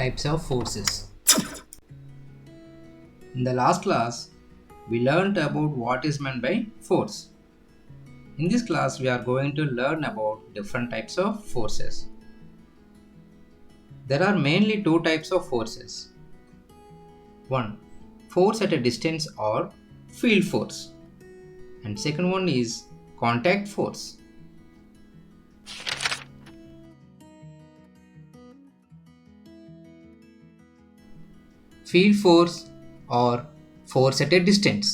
Types of forces. In the last class, we learned about what is meant by force. In this class, we are going to learn about different types of forces. There are mainly two types of forces. One, force at a distance or field force. And second one is contact force. Field force or force at a distance.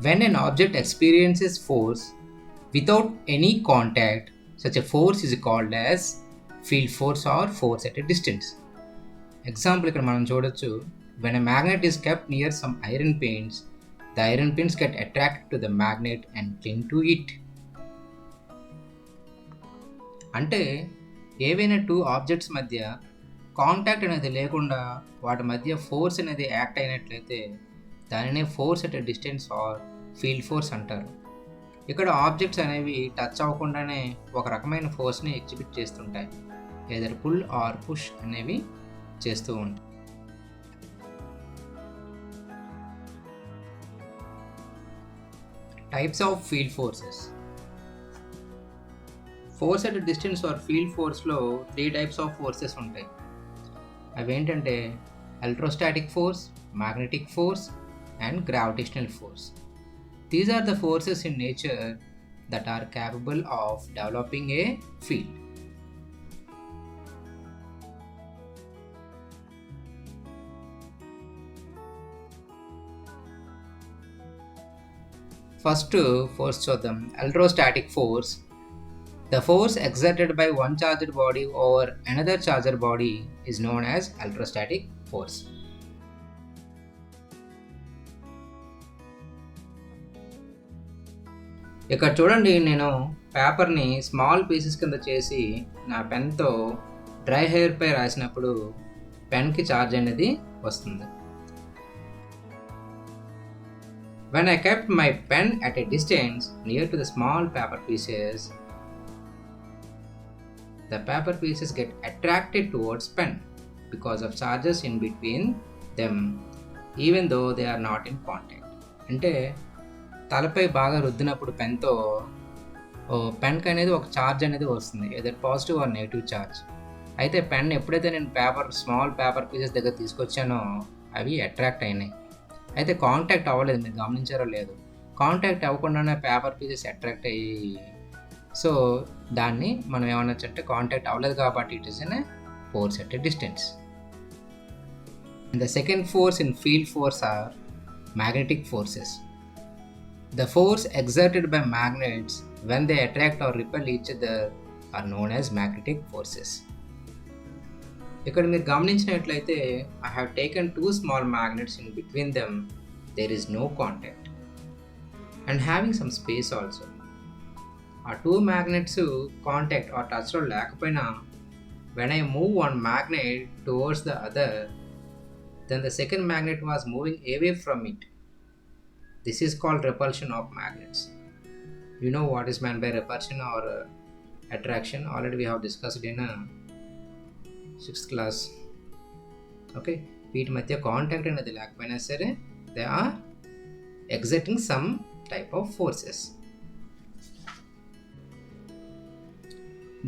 When an object experiences force without any contact, such a force is called as field force or force at a distance. Example ఇక్కడ మనం చూడొచ్చు, when a magnet is kept near some iron pins, the iron pins get attracted to the magnet and cling to it. అంటే ఏవైనా two objects మధ్య contact అనేది లేకుండా వాటి మధ్య ఫోర్స్ అనేది యాక్ట్ అయినట్లయితే దానినే force at a distance or field force అంటారు. ఇక్కడ ఆబ్జెక్ట్స్ అనేవి టచ్ అవ్వకుండానే ఒక రకమైన ఫోర్స్ని ఎగ్జిబిట్ చేస్తుంటాయి. ఏదర్ పుల్ ఆర్ పుష్ అనేవి చేస్తూ ఉంటాయి. Types of field forces. Force at distance or field ఫోర్స్లో 3 టైప్స్ ఆఫ్ ఫోర్సెస్ ఉంటాయి. అవేంటంటే electrostatic force, magnetic force and gravitational force. These are the forces in nature that are capable of developing a field. First force చూద్దాం. Electrostatic force. The force exerted by one charged body over another charged body is known as electrostatic force. ఇక్కడ చూడండి, నేను పేపర్ని small pieces కింద చేసి నా పెన్తో dry హెయిర్పై రాసినప్పుడు పెన్కి charge అనేది వస్తుంది. When I kept my pen at a distance near to the small paper pieces, the paper pieces get attracted towards pen because of charges in between them, even though they are not in contact. అంటే తలపై బాగా రుద్దినప్పుడు పెన్తో పెన్కి అనేది ఒక charge అనేది వస్తుంది, ఏదో positive or negative charge. అయితే pen ఎప్పుడైతే నేను స్మాల్ పేపర్ పీసెస్ దగ్గర తీసుకొచ్చానో అవి అట్రాక్ట్ అయినాయి. అయితే కాంటాక్ట్ అవ్వలేదు, మీరు గమనించారో లేదు. కాంటాక్ట్ అవ్వకుండానే పేపర్ పీసెస్ అట్రాక్ట్ అయ్యి, సో దాన్ని మనం ఏమనొచ్చంటే కాంటాక్ట్ అవ్వలేదు కాబట్టి it is an force at a distance. And the second force in field force are magnetic forces. The force exerted by magnets when they attract or repel each other are known as magnetic forces. ఇక్కడ మీరు గమనించినట్లయితే I have taken 2 small magnets, in between them there is no contact and having some space also. ఆ 2 magnets contact or టచ్లో లేకపోయినా when I move one magnet towards the other, then the second magnet was moving away from it. This is called repulsion of magnets. You know what is meant by repulsion or attraction? Already we have discussed in 6th class. Okay, వీటి మధ్య contact అనేది లేకపోయినా సరే they are exerting some type of forces.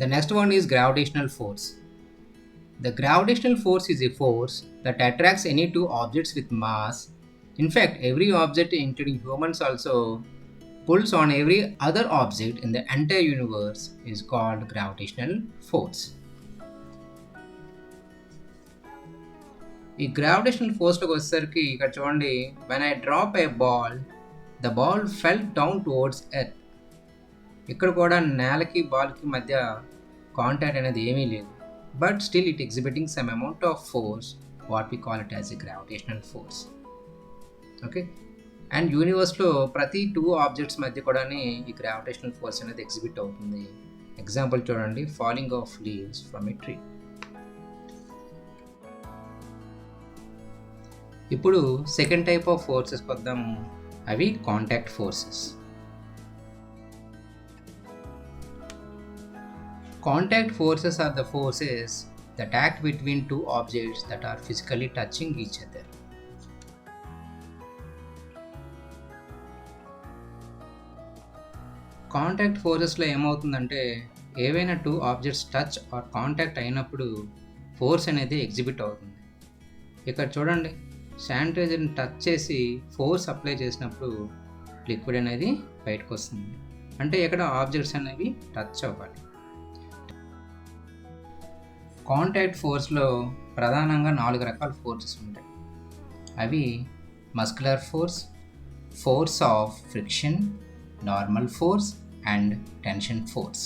The next one is gravitational force. The gravitational force is a force that attracts any two objects with mass. In fact, every object, including humans also, pulls on every other object in the entire universe is called gravitational force. ఈ gravitational ఫోర్స్లోకి వచ్చేసరికి ఇక్కడ చూడండి, when I drop a ball, the ball fell down towards earth. ఇక్కడ కూడా నేలకి బాల్కి మధ్య contact అనేది ఏమీ లేదు, but still it exhibiting some amount of force, what we call it as a gravitational force. Okay, and యూనివర్స్లో ప్రతి 2 ఆబ్జెక్ట్స్ మధ్య కూడా ఈ గ్రావిటేషనల్ ఫోర్స్ అనేది ఎగ్జిబిట్ అవుతుంది. ఎగ్జాంపుల్ చూడండి, falling of leaves from a tree. ఇప్పుడు సెకండ్ టైప్ ఆఫ్ ఫోర్సెస్ వద్దాము, అవి contact forces. Contact forces are the forces that act between two objects that are physically touching each other. Contact ఫోర్సెస్లో ఏమవుతుందంటే ఏవైనా two objects touch or contact అయినప్పుడు force అనేది exhibit అవుతుంది. ఇక్కడ చూడండి, శానిటైజర్ని టచ్ చేసి ఫోర్స్ అప్లై చేసినప్పుడు లిక్విడ్ అనేది బయటకు వస్తుంది. అంటే ఇక్కడ ఆబ్జెక్ట్స్ అనేవి టచ్ అవ్వాలి. కాంటాక్ట్ ఫోర్స్లో ప్రధానంగా 4 రకాల ఫోర్సెస్ ఉంటాయి. అవి muscular force, force of friction, normal force and tension force.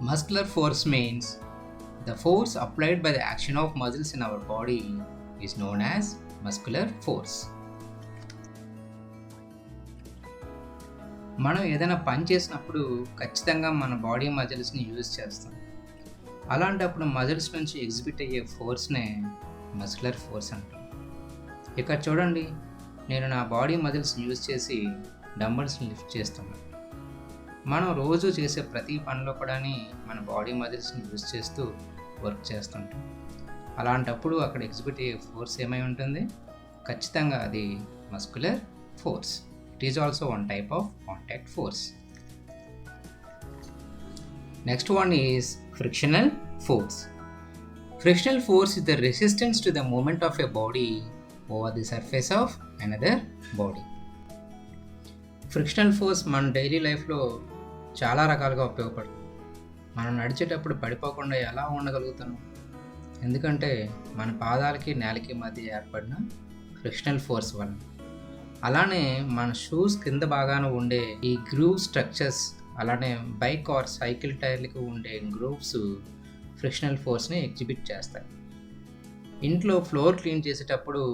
Muscular force means the force applied by the action of muscles in our body is known as muscular force. మనం ఏదైనా పని చేసినప్పుడు ఖచ్చితంగా మన బాడీ మజిల్స్ని యూజ్ చేస్తాం. అలాంటప్పుడు muscles నుంచి exhibit అయ్యే ఫోర్స్నే మస్కులర్ ఫోర్స్ అంటాం. ఇక్కడ చూడండి, నేను నా బాడీ మజిల్స్ని యూజ్ చేసి డంబల్స్ని లిఫ్ట్ చేస్తున్నాను. మనం రోజు చేసే ప్రతి పనిలో కూడా మన బాడీ మజిల్స్ని యూజ్ చేస్తూ వర్క్ చేస్తుంటాం. అలాంటప్పుడు అక్కడ ఎగ్జిబిట్ అయ్యే ఫోర్స్ ఏమై ఉంటుంది? ఖచ్చితంగా అది muscular force. It is also one type of contact force. Next one is frictional force. Frictional force is the resistance to the movement of a body over the surface of another body. Frictional force మన daily లైఫ్లో చాలా రకాలుగా ఉపయోగపడుతుంది. మనం నడిచేటప్పుడు పడిపోకుండా ఎలా ఉండగలుగుతాం? ఎందుకంటే మన పాదాలకి నేలకి మధ్య ఏర్పడిన ఫ్రిక్షనల్ ఫోర్స్ వల్ల. అలానే మన షూస్ కింద భాగాన ఉండే ఈ గ్రూవ్ స్ట్రక్చర్స్, అలానే బైక్ ఆర్ సైకిల్ టైర్లకు ఉండే గ్రూవ్స్ ఫ్రిక్షనల్ ఫోర్స్ని ఎగ్జిబిట్ చేస్తాయి. ఇంట్లో ఫ్లోర్ క్లీన్ చేసేటప్పుడు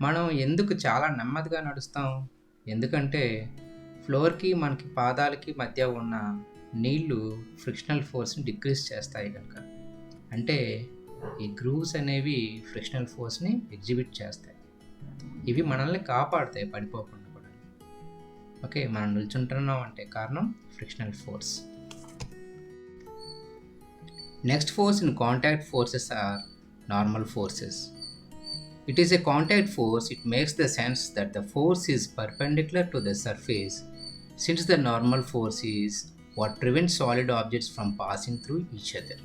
మనం ఎందుకు చాలా నెమ్మదిగా నడుస్తాం? ఎందుకంటే ఫ్లోర్కి మనకి పాదాలకి మధ్య ఉన్న నీళ్లు ఫ్రిక్షనల్ ఫోర్స్ని డిక్రీజ్ చేస్తాయి కనుక. అంటే ఈ గ్రూవ్స్ అనేవి ఫ్రిక్షనల్ ఫోర్స్ని ఎగ్జిబిట్ చేస్తాయి. ఇవి మనల్ని కాపాడుతాయి పడిపోకుండా కూడా. ఓకే, మనం నిల్చుంటున్నాం అంటే కారణం frictional force. Next force in contact forces are normal forces. It is a contact force. It makes the sense that the force is perpendicular to the surface, since the normal force is what prevents solid objects from passing through each other.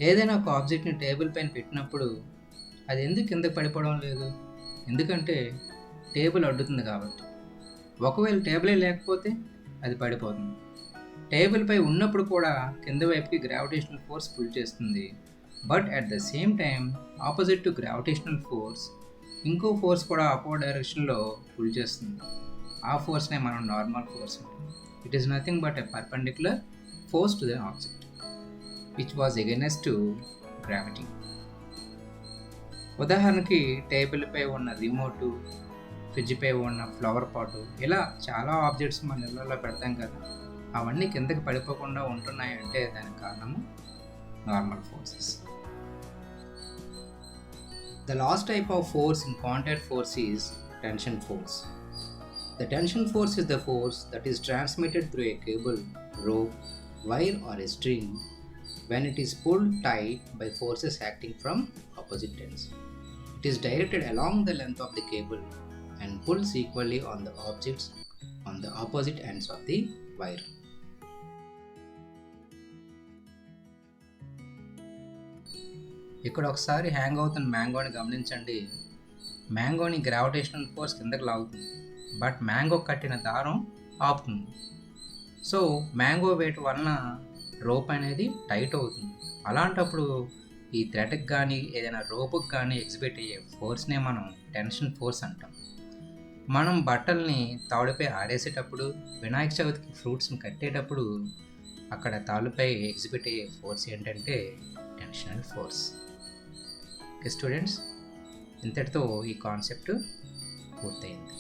ఏదైనా ఒక ఆబ్జెక్ట్ని table పైన పెట్టినప్పుడు అది ఎందుకు కిందకి పడిపోవడం లేదు? ఎందుకంటే టేబుల్ అడ్డుతుంది కాబట్టి. ఒకవేళ టేబులే లేకపోతే అది పడిపోతుంది. టేబుల్ పై ఉన్నప్పుడు కూడా కింద వైపుకి గ్రావిటేషనల్ ఫోర్స్ పుల్ చేస్తుంది. But at the same time opposite to gravitational force ఇంకో ఫోర్స్ కూడా అపోజిట్ డైరెక్షన్లో పుల్ చేస్తుంది. ఆ ఫోర్స్నే మనం నార్మల్ ఫోర్స్ అంటాం. It is nothing but a perpendicular force to the object which was against to gravity. ఉదాహరణకి table పై ఉన్న రిమోటు, ఫ్రిడ్జ్ పై ఉన్న ఫ్లవర్ పాటు, ఇలా చాలా ఆబ్జెక్ట్స్ మన ఇళ్ళలో పెడతాం కదా, అవన్నీ కిందకి పడిపోకుండా ఉంటున్నాయంటే దానికి కారణము normal forces. The last type of force in contact force is tension force. The tension force is the force that is transmitted through a cable, rope, wire or a string when it is pulled tight by forces acting from opposite ends. It is directed along the length of the cable and pulls equally on the objects on the opposite ends of the wire. ఇక్కడ ఒకసారి hang అవుతున్న మ్యాంగోని గమనించండి. మ్యాంగోని gravitational force కిందకి లాగుతుంది, but mango కట్టిన దారం ఆపుతుంది. So mango wait వలన రోప్ అనేది టైట్ అవుతుంది. అలాంటప్పుడు ఈ థ్రెడ్కి కానీ ఏదైనా రోపుకి కానీ ఎగ్జిబిట్ అయ్యే ఫోర్స్నే మనం టెన్షన్ ఫోర్స్ అంటాం. మనం బట్టల్ని తాడుపై ఆరేసేటప్పుడు, వినాయక చవితికి ఫ్రూట్స్ని కట్టేటప్పుడు అక్కడ తాళ్ళపై ఎగ్జిబిట్ అయ్యే ఫోర్స్ ఏంటంటే టెన్షనల్ ఫోర్స్. ఓకే స్టూడెంట్స్, ఇంతటితో ఈ కాన్సెప్ట్ పూర్తయింది.